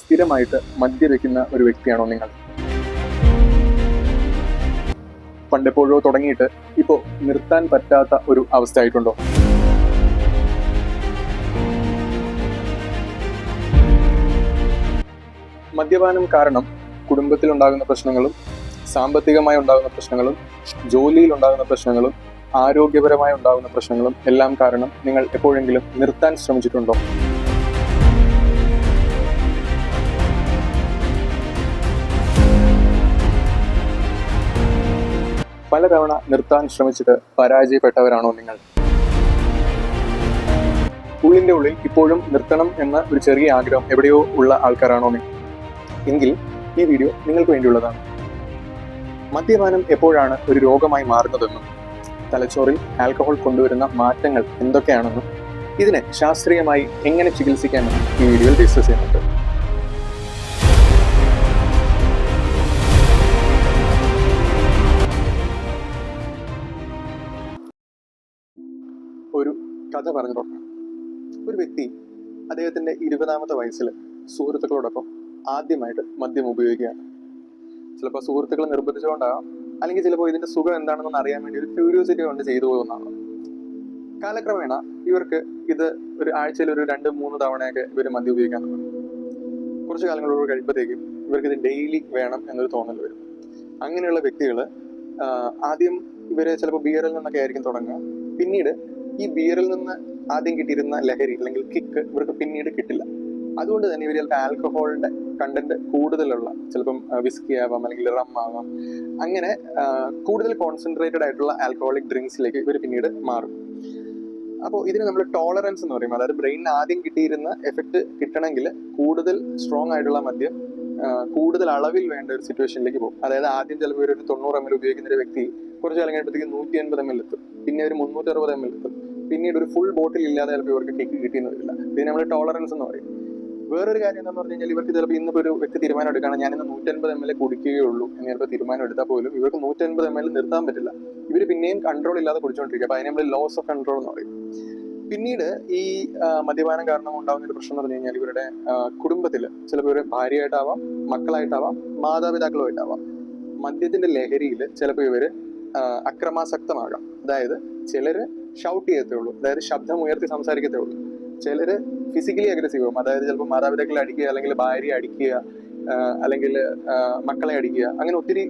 സ്ഥിരമായിട്ട് മദ്യപിക്കുന്ന ഒരു വ്യക്തിയാണോ നിങ്ങൾ? പണ്ടെപ്പോഴോ തുടങ്ങിയിട്ട് ഇപ്പോൾ നിർത്താൻ പറ്റാത്ത ഒരു അവസ്ഥയായിട്ടുണ്ടോ? മദ്യപാനം കാരണം കുടുംബത്തിലുണ്ടാകുന്ന പ്രശ്നങ്ങളും, സാമ്പത്തികമായി ഉണ്ടാകുന്ന പ്രശ്നങ്ങളും, ജോലിയിൽ ഉണ്ടാകുന്ന പ്രശ്നങ്ങളും, ആരോഗ്യപരമായി ഉണ്ടാകുന്ന പ്രശ്നങ്ങളും എല്ലാം കാരണം നിങ്ങൾ എപ്പോഴെങ്കിലും നിർത്താൻ ശ്രമിച്ചിട്ടുണ്ടോ? പലതവണ നിർത്താൻ ശ്രമിച്ചിട്ട് പരാജയപ്പെട്ടവരാണോ നിങ്ങൾ? ഉള്ളിൻ്റെ ഉള്ളിൽ ഇപ്പോഴും നിർത്തണം എന്ന ഒരു ചെറിയ ആഗ്രഹം എവിടെയോ ഉള്ള ആൾക്കാരാണോ നിങ്ങൾ? എങ്കിൽ ഈ വീഡിയോ നിങ്ങൾക്ക് വേണ്ടിയുള്ളതാണ്. മദ്യപാനം എപ്പോഴാണ് ഒരു രോഗമായി മാറുന്നതെന്നും തലച്ചോറിൽ ആൽക്കഹോൾ കൊണ്ടുവരുന്ന മാറ്റങ്ങൾ എന്തൊക്കെയാണെന്നും ഇതിനെ ശാസ്ത്രീയമായി എങ്ങനെ ചികിത്സിക്കാമെന്നും ഈ വീഡിയോയിൽ ഡിസ്കസ് ചെയ്യുന്നുണ്ട്. ഒരു കഥ പറഞ്ഞു തുടങ്ങാം. ഒരു വ്യക്തി അദ്ദേഹത്തിൻ്റെ 20ാമത്തെ വയസ്സിൽ സുഹൃത്തുക്കളോടൊപ്പം ആദ്യമായിട്ട് മദ്യം ഉപയോഗിക്കുകയാണ്. ചിലപ്പോൾ സുഹൃത്തുക്കൾ നിർബന്ധിച്ചുകൊണ്ടാകാം, അല്ലെങ്കിൽ ചിലപ്പോൾ ഇതിൻ്റെ സുഖം എന്താണെന്ന് അറിയാൻ വേണ്ടി ഒരു ക്യൂരിയോസിറ്റി കൊണ്ട് ചെയ്തു പോകുന്നതാണ്. കാലക്രമേണ ഇവർക്ക് ഇത് ഒരു ആഴ്ചയിൽ ഒരു 2-3 തവണയൊക്കെ ഇവർ മദ്യം ഉപയോഗിക്കാൻ തുടങ്ങും. കുറച്ച് കാലങ്ങളോട് കഴിയുമ്പോഴത്തേക്കും ഇവർക്ക് ഇത് ഡെയിലി വേണം എന്നൊരു തോന്നൽ വരും. അങ്ങനെയുള്ള വ്യക്തികൾ ആദ്യം ഇവരെ ചിലപ്പോൾ ബിയറിൽ നിന്നൊക്കെ ആയിരിക്കും തുടങ്ങുക. പിന്നീട് ഈ ബിയറിൽ നിന്ന് ആദ്യം കിട്ടിയിരുന്ന ലഹരി അല്ലെങ്കിൽ കിക്ക് ഇവർക്ക് പിന്നീട് കിട്ടില്ല. അതുകൊണ്ട് തന്നെ ഇവർ ചിലപ്പോൾ ആൽക്കഹോളിന്റെ കണ്ടന്റ് കൂടുതലുള്ള, ചിലപ്പം വിസ്കി ആവാം അല്ലെങ്കിൽ റം ആവാം, അങ്ങനെ കൂടുതൽ കോൺസെൻട്രേറ്റഡ് ആയിട്ടുള്ള ആൽക്കഹോളിക് ഡ്രിങ്ക്സിലേക്ക് ഇവർ പിന്നീട് മാറും. അപ്പോൾ ഇതിന് നമ്മൾ ടോളറൻസ് എന്ന് പറയും. അതായത് ബ്രെയിനിന് ആദ്യം കിട്ടിയിരുന്ന എഫക്റ്റ് കിട്ടണമെങ്കിൽ കൂടുതൽ സ്ട്രോങ് ആയിട്ടുള്ള മദ്യം കൂടുതൽ അളവിൽ വേണ്ട ഒരു സിറ്റുവേഷനിലേക്ക് പോകും. അതായത് ആദ്യം ചിലപ്പോൾ ഒരു 90 ml ഉപയോഗിക്കുന്ന ഒരു വ്യക്തി കുറച്ച് കാലം കഴിയുമ്പോഴത്തേക്ക് 150 ml എത്തും, പിന്നെ ഒരു 360 ml എത്തും, പിന്നീട് ഒരു ഫുൾ ബോട്ടിൽ ഇല്ലാതെ ചിലപ്പോൾ ഇവർക്ക് കേക്ക് കിട്ടിയെന്ന് വരില്ല. ഇതിന് നമ്മൾ ടോളറൻസ് എന്ന് പറയും. വേറൊരു കാര്യം എന്താണെന്ന് പറഞ്ഞു കഴിഞ്ഞാൽ ഇവർക്ക് ചിലപ്പോൾ ഇന്നിപ്പോൾ ഒരു വ്യക്തി തീരുമാനം എടുക്കുകയാണ്, ഞാനിന്ന് 150 ml കുടിക്കുകയുള്ളൂ എന്ന് ചിലപ്പോൾ തീരുമാനം എടുത്താൽ പോലും ഇവർക്ക് 150 ml നിർത്താൻ പറ്റില്ല. ഇവർ പിന്നെയും കൺട്രോൾ ഇല്ലാതെ കുടിച്ചുകൊണ്ടിരിക്കുക. അപ്പോൾ അതിനെ നമ്മൾ ലോസ് ഓഫ് കൺട്രോൾ എന്ന് പറയും. പിന്നീട് ഈ മദ്യപാനം കാരണം ഉണ്ടാകുന്ന ഒരു പ്രശ്നം എന്ന് പറഞ്ഞു കഴിഞ്ഞാൽ ഇവരുടെ കുടുംബത്തിൽ ചിലപ്പോൾ ഇവരുടെ ഭാര്യയായിട്ടാവാം, മക്കളായിട്ടാവാം, മാതാപിതാക്കളുമായിട്ടാവാം, മദ്യത്തിന്റെ ലഹരിയിൽ ചിലപ്പോൾ ഇവർ അക്രമാസക്തമാകാം. അതായത് ചിലർ ഷൗട്ട് ചെയ്യത്തേ ഉള്ളൂ, അതായത് ശബ്ദം ഉയർത്തി സംസാരിക്കത്തേ ഉള്ളൂ. ചിലർ ഫിസിക്കലി അഗ്രസീവ് ആവും, അതായത് ചിലപ്പോൾ മാതാപിതാക്കളെ അടിക്കുക, അല്ലെങ്കിൽ ഭാര്യയെ അടിക്കുക, അല്ലെങ്കിൽ മക്കളെ അടിക്കുക, അങ്ങനെ ഒത്തിരി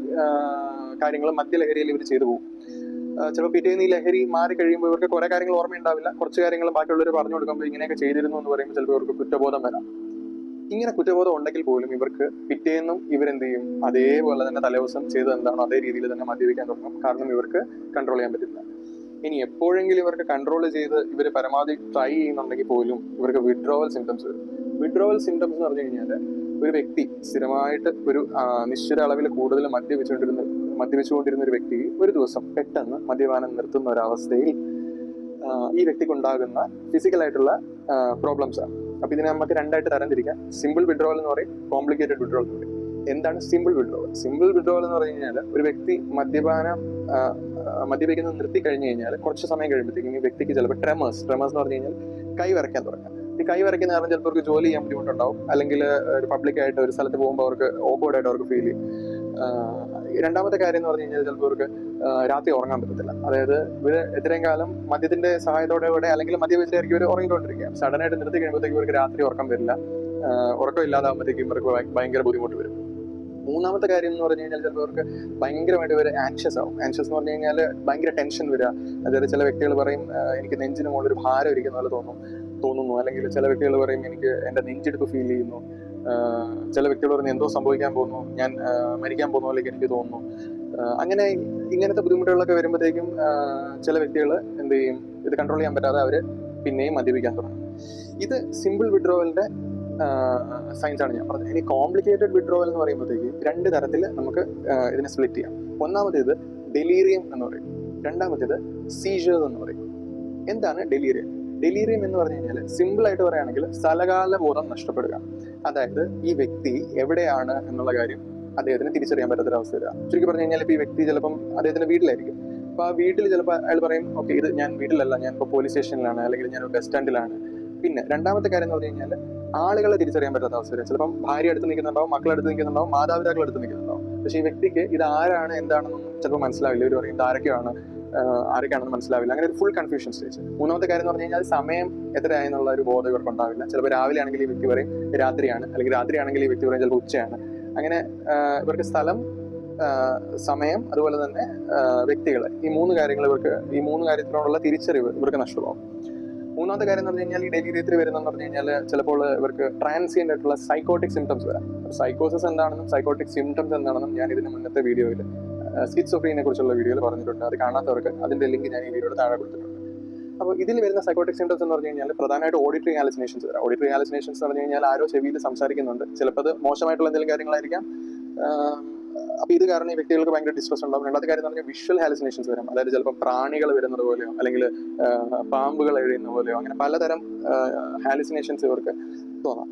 കാര്യങ്ങൾ മദ്യലഹരിയിൽ ഇവർ ചെയ്തു പോകും. ചിലപ്പോൾ പിറ്റേന്ന് ഈ ലഹരി മാറി കഴിയുമ്പോൾ ഇവർക്ക് കുറെ കാര്യങ്ങൾ ഓർമ്മയുണ്ടാവില്ല. കുറച്ച് കാര്യങ്ങൾ ബാക്കിയുള്ളവർ പറഞ്ഞു കൊടുക്കുമ്പോൾ ഇങ്ങനെയൊക്കെ ചെയ്തിരുന്നു എന്ന് പറയുമ്പോൾ ചിലപ്പോൾ ഇവർക്ക് കുറ്റബോധം വരാം. ഇങ്ങനെ കുറ്റബോധം ഉണ്ടെങ്കിൽ പോലും ഇവർക്ക് പിറ്റേന്നും ഇവരെന്ത് ചെയ്യും, അതേപോലെ തന്നെ തലേദിവസം ചെയ്തത് എന്താണോ അതേ രീതിയിൽ തന്നെ മദ്യപിക്കാൻ തുടങ്ങും. കാരണം ഇവർക്ക് കൺട്രോൾ ചെയ്യാൻ പറ്റില്ല. ഇനി എപ്പോഴെങ്കിലും ഇവർക്ക് കൺട്രോൾ ചെയ്ത് ഇവർ പരമാവധി ട്രൈ ചെയ്യുന്നുണ്ടെങ്കിൽ പോലും ഇവർക്ക് വിഡ്രോവൽ സിംറ്റംസ് വരും. വിഡ്രോവൽ സിംറ്റംസ് എന്ന് പറഞ്ഞു കഴിഞ്ഞാൽ ഒരു വ്യക്തി സ്ഥിരമായിട്ട് ഒരു നിശ്ചിത അളവിൽ കൂടുതൽ മദ്യപിച്ചുകൊണ്ടിരുന്ന ഒരു വ്യക്തി ഒരു ദിവസം പെട്ടെന്ന് മദ്യപാനം നിർത്തുന്ന ഒരവസ്ഥയിൽ ഈ വ്യക്തിക്കുണ്ടാകുന്ന ഫിസിക്കലായിട്ടുള്ള പ്രോബ്ലംസ് ആണ്. അപ്പോൾ ഇതിനെ നമുക്ക് രണ്ടായിട്ട് തരംതിരിക്കാം. സിമ്പിൾ വിഡ്രോവൽ എന്ന് പറയും, കോംപ്ലിക്കേറ്റഡ് വിഡ്രോവൽ എന്ന് പറയും. എന്താണ് സിമ്പിൾ വിഡ്രോവൽ? സിമ്പിൾ വിഡ്രോവൽ എന്ന് പറഞ്ഞു കഴിഞ്ഞാൽ ഒരു വ്യക്തി മദ്യപിക്കുന്നത് നിർത്തി കഴിഞ്ഞു കഴിഞ്ഞാൽ കുറച്ച് സമയം കഴിയുമ്പോഴത്തേക്കും ഈ വ്യക്തിക്ക് ചിലപ്പോൾ ട്രെമേഴ്സ് എന്ന് പറഞ്ഞു കഴിഞ്ഞാൽ കൈ വരയ്ക്കാൻ തുടങ്ങാം. ഈ കൈ വരയ്ക്കുന്ന കാരണം ചിലപ്പോൾ അവർക്ക് ജോലി ചെയ്യാൻ ബുദ്ധിമുട്ടുണ്ടാവും, അല്ലെങ്കിൽ ഒരു പബ്ലിക്കായിട്ട് ഒരു സ്ഥലത്ത് പോകുമ്പോൾ അവർക്ക് ഓക്വേർഡായിട്ട് അവർക്ക് ഫീൽ ചെയ്യും. രണ്ടാമത്തെ കാര്യം എന്ന് പറഞ്ഞു കഴിഞ്ഞാൽ ചിലപ്പോൾ അവർക്ക് രാത്രി ഉറങ്ങാൻ പറ്റത്തില്ല. അതായത് ഇവർ ഇത്രയും കാലം മദ്യത്തിന്റെ സഹായത്തോടെ അല്ലെങ്കിൽ മദ്യപിച്ചായിരിക്കും ഇവർ ഉറങ്ങിക്കൊണ്ടിരിക്കുക. സഡനായിട്ട് നിർത്തി കഴിയുമ്പോഴത്തേക്ക് ഇവർക്ക് രാത്രി ഉറക്കം വരില്ല. ഉറക്കം ഇല്ലാതാകുമ്പോഴത്തേക്കും ഇവർക്ക് ഭയങ്കര ബുദ്ധിമുട്ട് വരും. മൂന്നാമത്തെ കാര്യം എന്ന് പറഞ്ഞു കഴിഞ്ഞാൽ ചിലപ്പോൾ അവർക്ക് ഭയങ്കരമായിട്ട് ഇവർ ആൻഷ്യസ് ആവും. ആൻഷ്യസ് എന്ന് പറഞ്ഞു കഴിഞ്ഞാൽ ഭയങ്കര ടെൻഷൻ വരിക. അതായത് ചില വ്യക്തികൾ പറയും എനിക്ക് നെഞ്ചിന് മുകളിൽ ഒരു ഭാരം ഇരിക്കുന്ന പോലെ തോന്നുന്നു, അല്ലെങ്കിൽ ചില വ്യക്തികൾ പറയും എനിക്ക് എൻ്റെ നെഞ്ചെടുപ്പ് ഫീൽ ചെയ്യുന്നു. ചില വ്യക്തികൾ പറഞ്ഞ് എന്തോ സംഭവിക്കാൻ പോകുന്നു, ഞാൻ മരിക്കാൻ പോകുന്ന പോലെയൊക്കെ എനിക്ക് തോന്നുന്നു. അങ്ങനെ ഇങ്ങനത്തെ ബുദ്ധിമുട്ടുകളൊക്കെ വരുമ്പോഴത്തേക്കും ചില വ്യക്തികൾ എന്ത് ചെയ്യും, ഇത് കൺട്രോൾ ചെയ്യാൻ പറ്റാതെ അവർ പിന്നെയും മദ്യപിക്കാൻ തുടങ്ങും. ഇത് സിമ്പിൾ വിഡ്രോവലിന്റെ സയൻസ് ആണ് ഞാൻ പറഞ്ഞത്. ഇനി കോംപ്ലിക്കേറ്റഡ് വിഡ്രോവൽ എന്ന് പറയുമ്പോഴത്തേക്ക് 2 തരത്തിൽ നമുക്ക് ഇതിനെ സ്പ്ലിറ്റ് ചെയ്യാം. ഒന്നാമത്തേത് ഡെലീറിയം എന്ന് പറയും, രണ്ടാമത്തേത് സീഷേഴ്സ് എന്ന് പറയും. എന്താണ് ഡെലീറിയം? ഡെലീറിയം എന്ന് പറഞ്ഞു കഴിഞ്ഞാൽ സിമ്പിൾ ആയിട്ട് പറയുകയാണെങ്കിൽ സ്ഥലകാല ബോധം നഷ്ടപ്പെടുക. അതായത് ഈ വ്യക്തി എവിടെയാണ് എന്നുള്ള കാര്യം അദ്ദേഹത്തിന് തിരിച്ചറിയാൻ പറ്റാത്തൊരവസ്ഥ വരിക. ചുരുക്കി പറഞ്ഞു കഴിഞ്ഞാൽ ഇപ്പോൾ ഈ വ്യക്തി ചിലപ്പം അദ്ദേഹത്തിന്റെ വീട്ടിലായിരിക്കും. അപ്പോൾ ആ വീട്ടിൽ ചിലപ്പോൾ അയാൾ പറയും ഓക്കെ ഇത് ഞാൻ വീട്ടിലല്ല, ഞാൻ ഇപ്പോൾ പോലീസ് സ്റ്റേഷനിലാണ്, അല്ലെങ്കിൽ ഞാൻ ബസ് സ്റ്റാൻഡിലാണ്. പിന്നെ രണ്ടാമത്തെ കാര്യം എന്ന് പറഞ്ഞു കഴിഞ്ഞാൽ ആളുകളെ തിരിച്ചറിയാൻ പറ്റാത്ത അവസ്ഥ വരും. ചിലപ്പം ഭാര്യ അടുത്ത് നിൽക്കുന്നുണ്ടാവും, മക്കളടുത്ത് നിൽക്കുന്നുണ്ടാവും, മാതാപിതാക്കൾ അടുത്ത് നിൽക്കുന്നുണ്ടാവും. പക്ഷേ ഈ വ്യക്തിക്ക് ഇത് ആരാണ് എന്താണെന്നൊന്നും ചിലപ്പോൾ മനസ്സിലാവില്ല. ഇവർ പറയും ഇത് ആരൊക്കെയാണെന്ന് മനസ്സിലാവില്ല. അങ്ങനെ ഒരു ഫുൾ കൺഫ്യൂഷൻ സ്റ്റേജ്. മൂന്നാമത്തെ കാര്യം എന്ന് പറഞ്ഞു കഴിഞ്ഞാൽ സമയം എത്രയായെന്നുള്ള ഒരു ബോധം ഇവർക്ക് ഉണ്ടാവില്ല. ചിലപ്പോൾ രാവിലെ ആണെങ്കിൽ ഈ വ്യക്തി പറയും രാത്രിയാണ്, അല്ലെങ്കിൽ രാത്രിയാണെങ്കിൽ ഈ വ്യക്തി പറയും ചിലപ്പോൾ ഉച്ചയാണ്. അങ്ങനെ ഇവർക്ക് സ്ഥലം, സമയം, അതുപോലെ തന്നെ വ്യക്തികൾ, ഈ മൂന്ന് കാര്യത്തിനോടുള്ള തിരിച്ചറിവ് ഇവർക്ക് നഷ്ടമാകും. മൂന്നാമത്തെ കാര്യം എന്ന് പറഞ്ഞു കഴിഞ്ഞാൽ ഈ ഡെലിറിയത്തിൽ വരുന്നതെന്ന് പറഞ്ഞു കഴിഞ്ഞാൽ ചിലപ്പോൾ ഇവർക്ക് ട്രാൻസിയന്റ് ആയിട്ടുള്ള സൈക്കോട്ടിക് സിംറ്റംസ് വരാം. സൈക്കോസിസ് എന്താണെന്നും സൈക്കോട്ടിക് സിംറ്റംസ് എന്താണെന്നും ഞാൻ ഇതിന് മുന്നത്തെ വീഡിയോയിൽ സ്കിസോഫ്രീനെ കുറിച്ചുള്ള വീഡിയോയിൽ പറഞ്ഞിട്ടുണ്ട്. അത് കാണാത്തവർക്ക് അതിന്റെ ലിങ്ക് ഞാൻ ഈ വീഡിയോയുടെ താഴെ കൊടുത്തിട്ടുണ്ട്. അപ്പോൾ ഇതിൽ വരുന്ന സൈക്കോട്ടിക് സിംറ്റംസ് എന്ന് പറഞ്ഞു കഴിഞ്ഞാൽ പ്രധാനമായിട്ട് ഓഡിറ്ററി ഹാലുസിനേഷൻസ് വരാം. ഓഡിറ്ററി ഹാലുസിനേഷൻസ് എന്ന് പറഞ്ഞു കഴിഞ്ഞാൽ ആരോ ചെവിയിൽ സംസാരിക്കുന്നുണ്ട്. ചിലപ്പോൾ അത് മോശമായിട്ടുള്ള എന്തെങ്കിലും കാര്യങ്ങളായിരിക്കാം. അപ്പോൾ ഇത് കാരണം ഈ വ്യക്തികൾക്ക് ഭയങ്കര ഡിസ്ട്രസ് ഉണ്ടാകും. രണ്ടാമത്തെ കാര്യം എന്ന് പറഞ്ഞാൽ വിഷ്വൽ ഹാലുസിനേഷൻസ് വരാം. അതായത് ചിലപ്പോൾ പ്രാണികൾ വരുന്നത് പോലെയോ അല്ലെങ്കിൽ പാമ്പുകൾ എഴുതുന്ന പോലെയോ അങ്ങനെ പലതരം ഹാലുസിനേഷൻസ് ഇവർക്ക് തോന്നാം.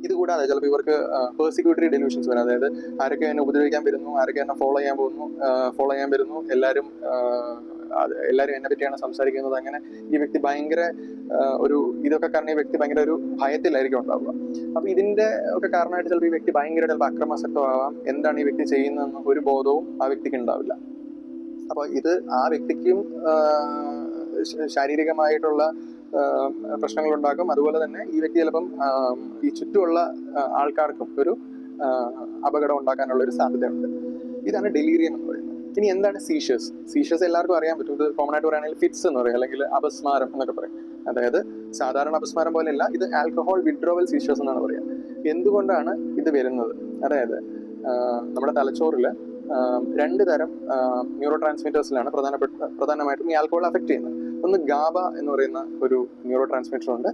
ഇതുകൂടാതെ ചിലപ്പോൾ ഇവർക്ക് പേഴ്സിക്യൂട്ടറി ഡെലൂഷൻസ് വരാം. അതായത് ആരൊക്കെ എന്നെ ഉപദ്രവിക്കാൻ വരുന്നു, ആരൊക്കെ എന്നെ ഫോളോ ചെയ്യാൻ വരുന്നു, എല്ലാവരും എന്നെ പറ്റിയാണ് സംസാരിക്കുന്നത്. അങ്ങനെ ഈ വ്യക്തി ഭയങ്കര ഇതൊക്കെ കാരണം ഈ വ്യക്തി ഭയങ്കര ഒരു ഭയത്തിലായിരിക്കും ഉണ്ടാവുക. അപ്പൊ ഇതിന്റെ ഒക്കെ കാരണമായിട്ട് ചിലപ്പോൾ ഈ വ്യക്തി ഭയങ്കര ചിലപ്പോൾ അക്രമാസക്തമാവാം. എന്താണ് ഈ വ്യക്തി ചെയ്യുന്നതെന്ന് ഒരു ബോധവും ആ വ്യക്തിക്ക് ഉണ്ടാവില്ല. അപ്പൊ ഇത് ആ വ്യക്തിക്കും ശാരീരികമായിട്ടുള്ള പ്രശ്നങ്ങൾ ഉണ്ടാക്കും. അതുപോലെ തന്നെ ഈ വ്യക്തി ചിലപ്പം ഈ ചുറ്റുമുള്ള ആൾക്കാർക്കും ഒരു അപകടം ഉണ്ടാക്കാനുള്ള ഒരു സാധ്യതയുണ്ട്. ഇതാണ് ഡെലീരിയം എന്ന് പറയുന്നത്. ഇനി എന്താണ് സീഷേഴ്സ് എല്ലാവർക്കും അറിയാൻ പറ്റും. ഇത് കോമൺ ആയിട്ട് പറയുകയാണെങ്കിൽ ഫിറ്റ്സ് എന്ന് പറയും, അല്ലെങ്കിൽ അപസ്മാരം എന്നൊക്കെ പറയും. അതായത് സാധാരണ അപസ്മാരം പോലെയല്ല, ഇത് ആൽക്കഹോൾ വിഡ്രോവൽ സീഷേഴ്സ് എന്നാണ് പറയുക. എന്തുകൊണ്ടാണ് ഇത് വരുന്നത്? അതായത് നമ്മുടെ തലച്ചോറിൽ 2 തരം ന്യൂറോ ട്രാൻസ്മിറ്റേഴ്സിലാണ് പ്രധാനമായിട്ടും ഈ ആൽക്കഹോൾ അഫക്ട് ചെയ്യുന്നത്. ഒന്ന് ഗാബ എന്ന് പറയുന്ന ഒരു ന്യൂറോ ട്രാൻസ്മിറ്റർ ഉണ്ട്,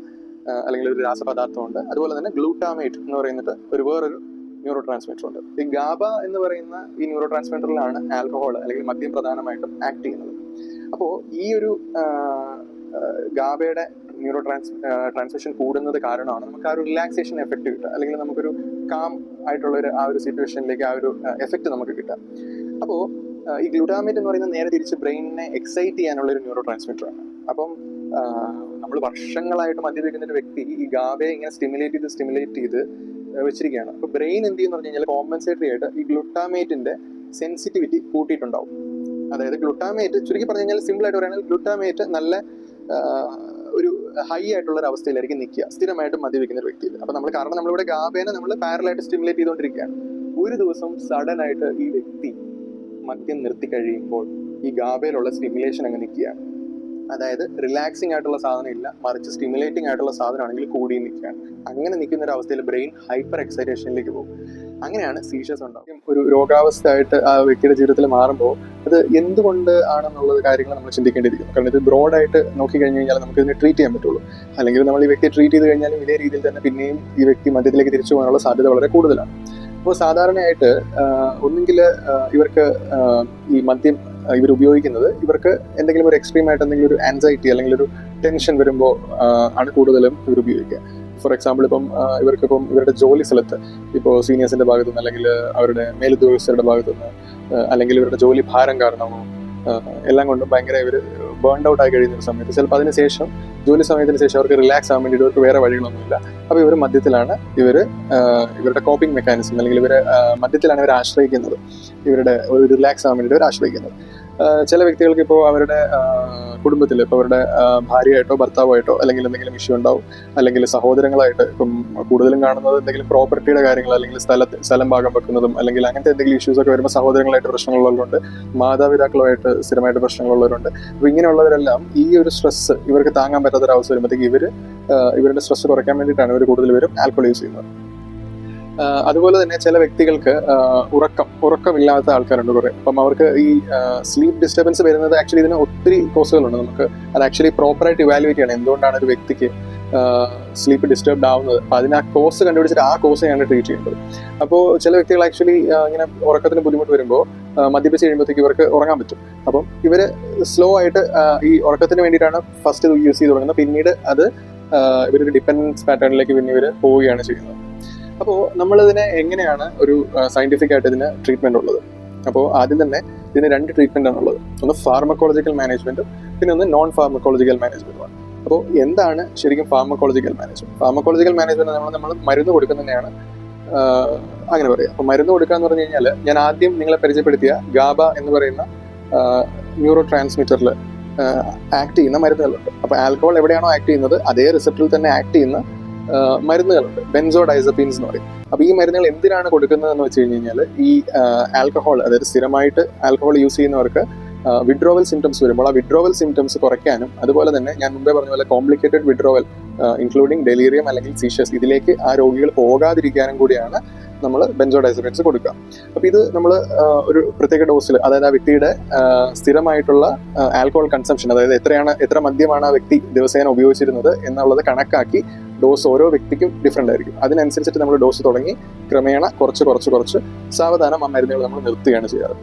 അല്ലെങ്കിൽ ഒരു രാസപദാർത്ഥം ഉണ്ട്. അതുപോലെ തന്നെ ഗ്ലൂട്ടാമേറ്റ് എന്ന് പറയുന്നത് വേറൊരു ന്യൂറോ ട്രാൻസ്മിറ്റർ ഉണ്ട്. ഈ ഗാബ എന്ന് പറയുന്ന ഈ ന്യൂറോ ട്രാൻസ്മിറ്ററിലാണ് ആൽക്കഹോൾ അല്ലെങ്കിൽ മദ്യം പ്രധാനമായിട്ടും ആക്ട് ചെയ്യുന്നത്. അപ്പോൾ ഈ ഒരു ഗാബയുടെ ന്യൂറോ ട്രാൻസ്മിഷൻ കൂടുന്നത് കാരണമാണ് നമുക്ക് ആ ഒരു റിലാക്സേഷൻ എഫക്റ്റ് കിട്ടുക, അല്ലെങ്കിൽ നമുക്കൊരു കാം ആയിട്ടുള്ള ആ ഒരു സിറ്റുവേഷനിലേക്ക് ആ ഒരു എഫക്റ്റ് നമുക്ക് കിട്ടുക. അപ്പോൾ ഈ ഗ്ലൂട്ടാമേറ്റ് എന്ന് പറയുന്നത് നേരെ തിരിച്ച് ബ്രെയിനിനെ എക്സൈറ്റ് ചെയ്യാനുള്ള ഒരു ന്യൂറോ ട്രാൻസ്മിറ്റർ ആണ്. അപ്പം നമ്മൾ വർഷങ്ങളായിട്ട് മദ്യപിക്കുന്ന ഒരു വ്യക്തി ഈ ഗാബയെ ഇങ്ങനെ സ്റ്റിമുലേറ്റ് ചെയ്ത് വെച്ചിരിക്കുകയാണ്. അപ്പോൾ ബ്രെയിൻ എന്ത് ചെയ്യുന്ന പറഞ്ഞു കഴിഞ്ഞാൽ കോമ്പൻസേറ്ററി ആയിട്ട് ഈ ഗ്ലൂട്ടാമേറ്റിന്റെ സെൻസിറ്റിവിറ്റി കൂട്ടിയിട്ടുണ്ടാവും. അതായത് ഗ്ലൂട്ടാമേറ്റ്, ചുരുക്കി പറഞ്ഞു കഴിഞ്ഞാൽ സിമ്പിൾ ആയിട്ട് പറയുകയാണെങ്കിൽ ഗ്ലൂട്ടാമേറ്റ് നല്ല ഒരു ഹൈ ആയിട്ടുള്ള ഒരു അവസ്ഥയിലായിരിക്കും നിൽക്കുക സ്ഥിരമായിട്ട് മദ്യപിക്കുന്ന ഒരു വ്യക്തിയിൽ. അപ്പോൾ കാരണം നമ്മളിവിടെ ഗാബേനെ നമ്മൾ പാരലായിട്ട് സ്റ്റിമുലേറ്റ് ചെയ്തുകൊണ്ടിരിക്കുകയാണ്. ഒരു ദിവസം സഡൻ ആയിട്ട് ഈ വ്യക്തി മദ്യം നിർത്തി കഴിയുമ്പോൾ ഈ ഗാബയിലുള്ള സ്റ്റിമുലേഷൻ അങ്ങ് നിൽക്കുകയാണ്. അതായത് റിലാക്സിങ് ആയിട്ടുള്ള സാധനം ഇല്ല, മറിച്ച് സ്റ്റിമുലേറ്റിംഗ് ആയിട്ടുള്ള സാധനമാണെങ്കിൽ കൂടി നിൽക്കുകയാണ്. അങ്ങനെ നിൽക്കുന്ന ഒരു അവസ്ഥയിൽ ബ്രെയിൻ ഹൈപ്പർ എക്സൈറ്റേഷനിലേക്ക് പോകും. അങ്ങനെയാണ് സീഷേഴ്സ് ഉണ്ടാകും. ഒരു രോഗാവസ്ഥ ആയിട്ട് ആ വ്യക്തിയുടെ ജീവിതത്തിൽ മാറുമ്പോൾ അത് എന്തുകൊണ്ട് ആണെന്നുള്ള കാര്യങ്ങൾ നമ്മൾ ചിന്തിക്കേണ്ടിയിരിക്കുന്നു. കാരണം ഇത് ബ്രോഡായിട്ട് നോക്കിക്കഴിഞ്ഞ് കഴിഞ്ഞാൽ നമുക്ക് ഇതിനെ ട്രീറ്റ് ചെയ്യാൻ പറ്റുള്ളൂ. അല്ലെങ്കിൽ നമ്മൾ ഈ വ്യക്തിയെ ട്രീറ്റ് ചെയ്ത് കഴിഞ്ഞാലും ഇതേ രീതിയിൽ തന്നെ പിന്നെയും ഈ വ്യക്തി മദ്യത്തിലേക്ക് തിരിച്ചു പോകാനുള്ള സാധ്യത വളരെ കൂടുതലാണ്. അപ്പോൾ സാധാരണയായിട്ട് ഒന്നുകിൽ ഇവർക്ക് ഈ മദ്യം ഇവർ ഉപയോഗിക്കുന്നത് ഇവർക്ക് എന്തെങ്കിലും ഒരു എക്സ്ട്രീം ആയിട്ട് എന്തെങ്കിലും ഒരു ആൻസൈറ്റി അല്ലെങ്കിൽ ഒരു ടെൻഷൻ വരുമ്പോൾ ആണ് കൂടുതലും ഇവർ ഉപയോഗിക്കുക. ഫോർ എക്സാമ്പിൾ ഇവർക്കിപ്പം ഇവരുടെ ജോലി സ്ഥലത്ത് ഇപ്പോൾ സീനിയേഴ്സിന്റെ ഭാഗത്തുനിന്ന്, അല്ലെങ്കിൽ അവരുടെ മേലുദ്യോഗസ്ഥരുടെ ഭാഗത്തുനിന്ന്, അല്ലെങ്കിൽ ഇവരുടെ ജോലി ഭാരം കാരണമോ എല്ലാം കൊണ്ടും ഭയങ്കര ഇവർ ബേൺഡ് ഔട്ട് ആയി കഴിയുന്ന ഒരു സമയത്ത് ചിലപ്പോൾ അതിനുശേഷം ജോലി സമയത്തിന് ശേഷം അവർക്ക് റിലാക്സ് ആകാൻ വേണ്ടിയിട്ട് ഇവർക്ക് വേറെ വഴികളൊന്നുമില്ല. അപ്പോൾ ഇവർ മദ്യത്തിലാണ് ഇവരുടെ കോപ്പിംഗ് മെക്കാനിസം, അല്ലെങ്കിൽ മദ്യത്തിലാണ് ഇവർ ആശ്രയിക്കുന്നത്. ഇവരുടെ ഒരു റിലാക്സ് ആകാൻ വേണ്ടിയിട്ട് ഇവർ ആശ്രയിക്കുന്നത്. ചില വ്യക്തികൾക്ക് ഇപ്പോൾ അവരുടെ കുടുംബത്തിൽ ഇപ്പോൾ അവരുടെ ഭാര്യയായിട്ടോ ഭർത്താവായിട്ടോ അല്ലെങ്കിൽ എന്തെങ്കിലും ഇഷ്യൂ ഉണ്ടാവും, അല്ലെങ്കിൽ സഹോദരങ്ങളായിട്ട് ഇപ്പം കൂടുതലും കാണുന്നത് എന്തെങ്കിലും പ്രോപ്പർട്ടിയുടെ കാര്യങ്ങൾ, അല്ലെങ്കിൽ സ്ഥലം ഭാഗം വെക്കുന്നതും, അല്ലെങ്കിൽ അങ്ങനത്തെ എന്തെങ്കിലും ഇഷ്യൂസ് ഒക്കെ വരുമ്പോൾ സഹോദരങ്ങളായിട്ട് പ്രശ്നങ്ങളുള്ളവരുണ്ട്, മാതാപിതാക്കളുമായിട്ട് സ്ഥിരമായിട്ട് പ്രശ്നങ്ങളുള്ളവരുണ്ട്. അപ്പോൾ ഇങ്ങനെയുള്ളവരെല്ലാം ഈ ഒരു സ്ട്രെസ് ഇവർക്ക് താങ്ങാൻ പറ്റാത്തൊരവസ്ഥ വരുമ്പോഴത്തേക്ക് ഇവരുടെ സ്ട്രെസ് കുറയ്ക്കാൻ വേണ്ടിയിട്ടാണ് ഇവർ കൂടുതൽ പേരും ആൽക്കഹോൾ യൂസ് ചെയ്യുന്നത്. അതുപോലെ തന്നെ ചില വ്യക്തികൾക്ക് ഉറക്കമില്ലാത്ത ആൾക്കാരുണ്ട് കുറേ. അപ്പം അവർക്ക് ഈ സ്ലീപ്പ് ഡിസ്റ്റർബൻസ് വരുന്നത് ആക്ച്വലി ഇതിന് ഒത്തിരി കോസുകളുണ്ട്. നമുക്ക് അത് ആക്ച്വലി പ്രോപ്പറായിട്ട് ഇവാലുവേറ്റ് ചെയ്യണം എന്തുകൊണ്ടാണ് ഒരു വ്യക്തിക്ക് സ്ലീപ്പ് ഡിസ്റ്റർബ്ഡ് ആവുന്നത്. അപ്പം അതിന് ആ കോസ് കണ്ടുപിടിച്ചിട്ട് ആ കോസിനെയാണ് ട്രീറ്റ് ചെയ്യേണ്ടത്. അപ്പോൾ ചില വ്യക്തികൾ ആക്ച്വലി ഇങ്ങനെ ഉറക്കത്തിന് ബുദ്ധിമുട്ട് വരുമ്പോൾ മദ്യപിച്ച് കഴിയുമ്പോഴത്തേക്ക് ഇവർക്ക് ഉറങ്ങാൻ പറ്റും. അപ്പം ഇവർ സ്ലോ ആയിട്ട് ഈ ഉറക്കത്തിന് വേണ്ടിയിട്ടാണ് ഫസ്റ്റ് ഇത് യൂസ് ചെയ്ത് തുടങ്ങുന്നത്. പിന്നീട് അത് ഇവരൊരു ഡിപ്പെൻഡൻസ് പാറ്റേണിലേക്ക് പിന്നെ ഇവർ പോവുകയാണ് ചെയ്യുന്നത്. അപ്പോൾ നമ്മളിതിനെ എങ്ങനെയാണ് ഒരു സയന്റിഫിക് ആയിട്ട് ഇതിന് ട്രീറ്റ്മെന്റ് ഉള്ളത്? അപ്പോൾ ആദ്യം തന്നെ ഇതിന് 2 ട്രീറ്റ്മെന്റ് ആണുള്ളത്. ഒന്ന് ഫാർമക്കോളജിക്കൽ മാനേജ്മെന്റും പിന്നെ ഒന്ന് നോൺ ഫാർമക്കോളജിക്കൽ മാനേജ്മെന്റുമാണ്. അപ്പോൾ എന്താണ് ശരിക്കും ഫാർമക്കോളജിക്കൽ മാനേജ്മെന്റ്? ഫാർമക്കോളജിക്കൽ മാനേജ്മെന്റ് നമ്മൾ മരുന്ന് കൊടുക്കുന്നതിനെയാണ് അങ്ങനെ പറയാം. അപ്പോൾ മരുന്ന് കൊടുക്കുക എന്ന് പറഞ്ഞു കഴിഞ്ഞാൽ, ഞാൻ ആദ്യം നിങ്ങളെ പരിചയപ്പെടുത്തിയ ഗാബ എന്ന് പറയുന്ന ന്യൂറോ ട്രാൻസ്മിറ്ററിൽ ആക്ട് ചെയ്യുന്ന മരുന്നുകളുണ്ട്. അപ്പോൾ ആൽക്കഹോൾ എവിടെയാണോ ആക്ട് ചെയ്യുന്നത് അതേ റിസപ്റ്ററിൽ തന്നെ ആക്ട് ചെയ്യുന്ന മരുന്നുകളുണ്ട്, ബെൻസോഡൈസപ്പീൻസ് എന്ന് പറയും. അപ്പോൾ ഈ മരുന്നുകൾ എന്തിനാണ് കൊടുക്കുന്നതെന്ന് വെച്ച് കഴിഞ്ഞാൽ, ഈ ആൽക്കഹോൾ, അതായത് സ്ഥിരമായിട്ട് ആൽക്കഹോൾ യൂസ് ചെയ്യുന്നവർക്ക് വിഡ്രോവൽ സിംറ്റംസ് വരുമ്പോൾ ആ വിഡ്രോവൽ സിംറ്റംസ് കുറയ്ക്കാനും, അതുപോലെ തന്നെ ഞാൻ മുമ്പേ പറഞ്ഞ പോലെ കോംപ്ലിക്കേറ്റഡ് വിഡ്രോവൽ ഇൻക്ലൂഡിങ് ഡെലീറിയം അല്ലെങ്കിൽ സീഷ്യസ്, ഇതിലേക്ക് ആ രോഗികൾ പോകാതിരിക്കാനും കൂടിയാണ് നമ്മൾ ബെൻസോഡൈസപ്പീൻസ് കൊടുക്കുക. അപ്പോൾ ഇത് നമ്മൾ ഒരു പ്രത്യേക ഡോസിൽ, അതായത് ആ വ്യക്തിയുടെ സ്ഥിരമായിട്ടുള്ള ആൽക്കഹോൾ കൺസംഷൻ, അതായത് എത്ര മദ്യമാണ് ആ വ്യക്തി ദിവസേന ഉപയോഗിച്ചിരുന്നത് എന്നുള്ളത് കണക്കാക്കി ഡോസ് ഓരോ വ്യക്തിക്കും ഡിഫറെൻ്റ് ആയിരിക്കും. അതിനനുസരിച്ചിട്ട് നമ്മൾ ഡോസ് തുടങ്ങി ക്രമേണ കുറച്ച് സാവധാനം ആ മരുന്നുകൾ നമ്മൾ നിർത്തുകയാണ് ചെയ്യാറ്.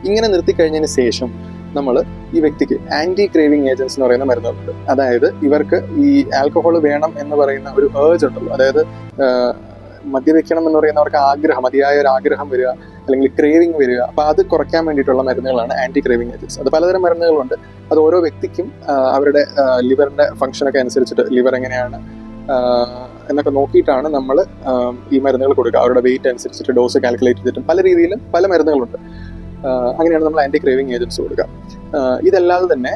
ഇങ്ങനെ നിർത്തിക്കഴിഞ്ഞതിന് ശേഷം നമ്മൾ ഈ വ്യക്തിക്ക് ആൻറ്റി ക്രേവിങ് ഏജൻസ് എന്ന് പറയുന്ന മരുന്നുകളുണ്ട്. അതായത് ഇവർക്ക് ഈ ആൽക്കഹോൾ വേണം എന്ന് പറയുന്ന ഒരു ഏർജ് ഉണ്ടല്ലോ, അതായത് മദ്യപിക്കണം എന്ന് പറയുന്നവർക്ക് മതിയായ ഒരു ആഗ്രഹം വരിക, അല്ലെങ്കിൽ ക്രേവിങ് വരിക. അപ്പോൾ അത് കുറയ്ക്കാൻ വേണ്ടിയിട്ടുള്ള മരുന്നുകളാണ് ആൻറ്റി ക്രേവിങ് ഏജൻസ്. അത് പലതരം മരുന്നുകളുണ്ട്. അത് ഓരോ വ്യക്തിക്കും അവരുടെ ലിവറിൻ്റെ ഫംഗ്ഷനൊക്കെ അനുസരിച്ചിട്ട്, ലിവർ എങ്ങനെയാണ് എന്നൊക്കെ നോക്കിയിട്ടാണ് നമ്മൾ ഈ മരുന്നുകൾ കൊടുക്കുക. അവരുടെ വെയിറ്റ് അനുസരിച്ചിട്ട് ഡോസ് കാൽക്കുലേറ്റ് ചെയ്തിട്ടും പല രീതിയിലും പല മരുന്നുകളുണ്ട്. അങ്ങനെയാണ് നമ്മൾ ആൻറ്റി ക്രേവിങ് ഏജൻസ് കൊടുക്കുക. ഇതല്ലാതെ തന്നെ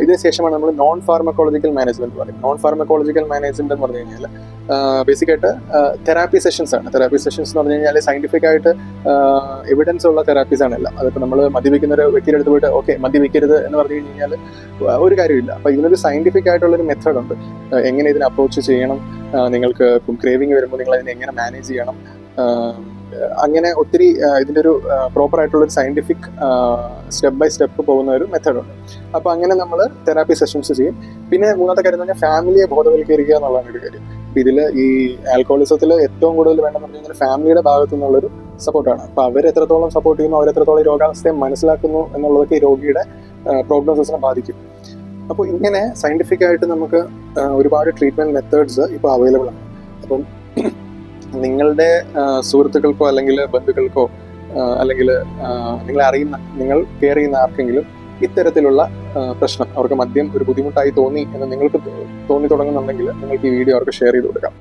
ഇതിന് ശേഷമാണ് നമ്മൾ നോൺ ഫാർമക്കോളജിക്കൽ മാനേജ്മെന്റ് പറയുന്നത്. നോൺ ഫാർമക്കോളജിക്കൽ മാനേജ്മെന്റ് എന്ന് പറഞ്ഞു കഴിഞ്ഞാൽ ബേസിക്കായിട്ട് തെറാപ്പി സെഷൻസ് ആണ്. തെറാപ്പി സെഷൻസ് എന്ന് പറഞ്ഞു കഴിഞ്ഞാൽ സയന്റിഫിക് ആയിട്ട് എവിഡൻസ് ഉള്ള തെറാപ്പീസ് ആണ് എല്ലാം. അതിപ്പോൾ നമ്മൾ മദ്യപിക്കുന്ന ഒരു വ്യക്തിയുടെ അടുത്ത് പോയിട്ട് ഓക്കെ മദ്യപിക്കരുത് എന്ന് പറഞ്ഞു കഴിഞ്ഞാൽ ഒരു കാര്യമില്ല. അപ്പോൾ ഇതിനൊരു സയന്റിഫിക് ആയിട്ടുള്ളൊരു മെത്തേഡ് ഉണ്ട്, എങ്ങനെ ഇതിനെ അപ്രോച്ച് ചെയ്യണം, നിങ്ങൾക്ക് ക്രേവിങ് വരുമ്പോൾ നിങ്ങൾ അതിനെ എങ്ങനെ മാനേജ് ചെയ്യണം, അങ്ങനെ ഒത്തിരി ഇതിൻ്റെ ഒരു പ്രോപ്പർ ആയിട്ടുള്ളൊരു സയൻറ്റിഫിക് സ്റ്റെപ്പ് ബൈ സ്റ്റെപ്പ് പോകുന്ന ഒരു മെത്തേഡുണ്ട്. അപ്പോൾ അങ്ങനെ നമ്മൾ തെറാപ്പി സെഷൻസ് ചെയ്യും. പിന്നെ മൂന്നാമത്തെ കാര്യം എന്ന് പറഞ്ഞാൽ ഫാമിലിയെ ബോധവൽക്കരിക്കുക എന്നുള്ളതാണ് ഒരു കാര്യം. അപ്പോൾ ഇതിൽ ഈ ആൽക്കഹോളിസത്തിൽ ഏറ്റവും കൂടുതൽ വേണ്ടതെന്ന് പറഞ്ഞു കഴിഞ്ഞാൽ ഫാമിലിയുടെ ഭാഗത്തു നിന്നുള്ളൊരു സപ്പോർട്ടാണ്. അപ്പോൾ അവരെത്രത്തോളം സപ്പോർട്ട് ചെയ്യുന്നു, അവരെത്രത്തോളം രോഗാവസ്ഥയെ മനസ്സിലാക്കുന്നു എന്നുള്ളതൊക്കെ ഈ രോഗിയുടെ പ്രോഗ്നോസിസിനെ ബാധിക്കും. അപ്പോൾ ഇങ്ങനെ സയൻറ്റിഫിക് ആയിട്ട് നമുക്ക് ഒരുപാട് ട്രീറ്റ്മെൻറ്റ് മെത്തേഡ്സ് ഇപ്പോൾ അവൈലബിൾ ആണ്. അപ്പം നിങ്ങളുടെ സുഹൃത്തുക്കൾക്കോ അല്ലെങ്കിൽ ബന്ധുക്കൾക്കോ അല്ലെങ്കിൽ നിങ്ങൾ കെയർ ചെയ്യുന്ന ആർക്കെങ്കിലും ഇത്തരത്തിലുള്ള പ്രശ്നം, അവർക്ക് മദ്യം ഒരു ബുദ്ധിമുട്ടായി തോന്നി എന്ന് നിങ്ങൾക്ക് തോന്നി തുടങ്ങുന്നുണ്ടെങ്കിൽ നിങ്ങൾക്ക് ഈ വീഡിയോ അവർക്ക് ഷെയർ ചെയ്ത് കൊടുക്കാം.